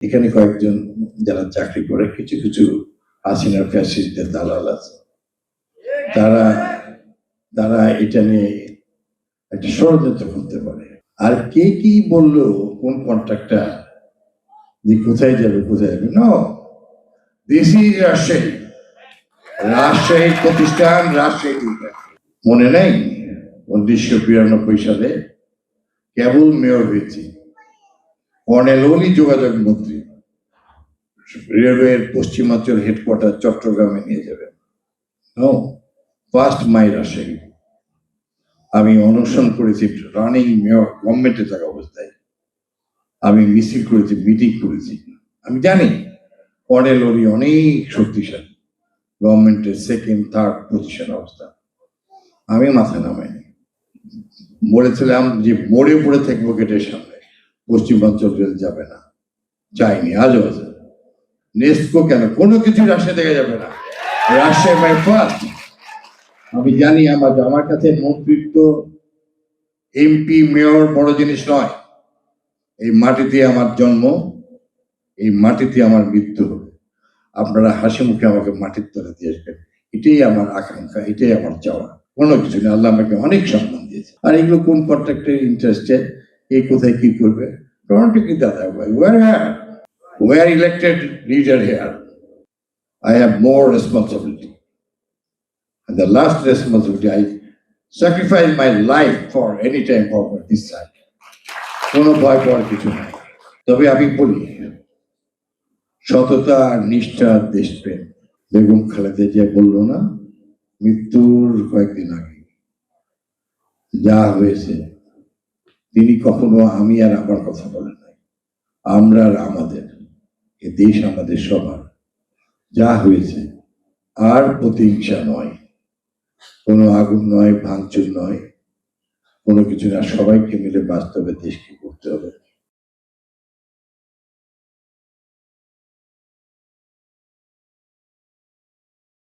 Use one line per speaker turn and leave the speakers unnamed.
এখানে কয়েকজন যারা চাকরি করে কিছু কিছু হাসিনার ফ্যাসিস্টদের দালাল আছে, তারা তারা এটা নিয়ে একটা ষড়যন্ত্র করতে পারে। আর কে কি বললো, কোন কন্ট্রাক্টর যে কোথায় যাবে দিস ইজ রাজশাহী, রাজশাহীর প্রতিষ্ঠান রাজশাহী। মনে নেই 1992 সালে কেবল মেয়র হয়েছি, কর্নেল ওলি যোগাযোগ মন্ত্রী, রেলওয়ের পশ্চিমাঞ্চল হেডকোয়ার্টার চট্টগ্রামে নিয়ে যাবেন। ফার্স্ট মাই রাজশাহী। আমি অনশন করেছি রানিং মেয়র গভর্নমেন্টে থাকা অবস্থায়, আমি মিছিল করেছি, মিটিং করেছি। আমি জানি কর্নেল ওলি অনেক শক্তিশালী, গভর্নমেন্টের সেকেন্ড থার্ড পজিশন অবস্থা। আমি মাথা নামাইনি, বলেছিলাম যে মোড়ে পড়ে থাকবো গেটের সামনে, পশ্চিমাঞ্চল রেল যাবে না, যায়নি, আজও আছে। নেস্কো কেন, কোনো কিছু রাজশাহী থেকে যাবে না, রাজশাহী বাই ফার্স্ট। আমি জানি আমার কাছে মন্ত্রিত্ব, এমপি, মেয়র বড় জিনিস নয়। এই মাটিতে আমার জন্ম, এই মাটিতে আমার মৃত্যু হবে। আপনারা হাসি মুখে আমাকে মাটির তলে দিয়ে আসবেন, এটাই আমার আকাঙ্ক্ষা, এটাই আমার চাওয়া, কোনো কিছু নেই। আল্লাহ আমাকে অনেক সম্মান দিয়েছে। আর এগুলো কোন কন্ট্রাক্টের ইন্টারেস্টে, কে কোথায় কি করবে, কি দাদা ভাই, we're elected leader here, I have more responsibility. And the last responsibility, I sacrifice my life for any time for this side. কোনো ভয় পাওয়ার কিছু নাই। তবে আমি বলি, সততা, নিষ্ঠা, দেশপ্রেম। বেগম খালেদা জিয়া বললো না মৃত্যুর কয়েকদিন আগে, যা হয়েছে, তিনি কখনো আমি আর আমার কথা বলেন নাই, আমরা আর আমাদের, এ দেশ আমাদের সবার, যা হয়েছে আর প্রতিহিংসা নয়, কোনো আগুন নয়, ভাঙচুর নয়, কোনো কিছু না, সবাইকে মিলে বাস্তবে দেশকে করতে হবে।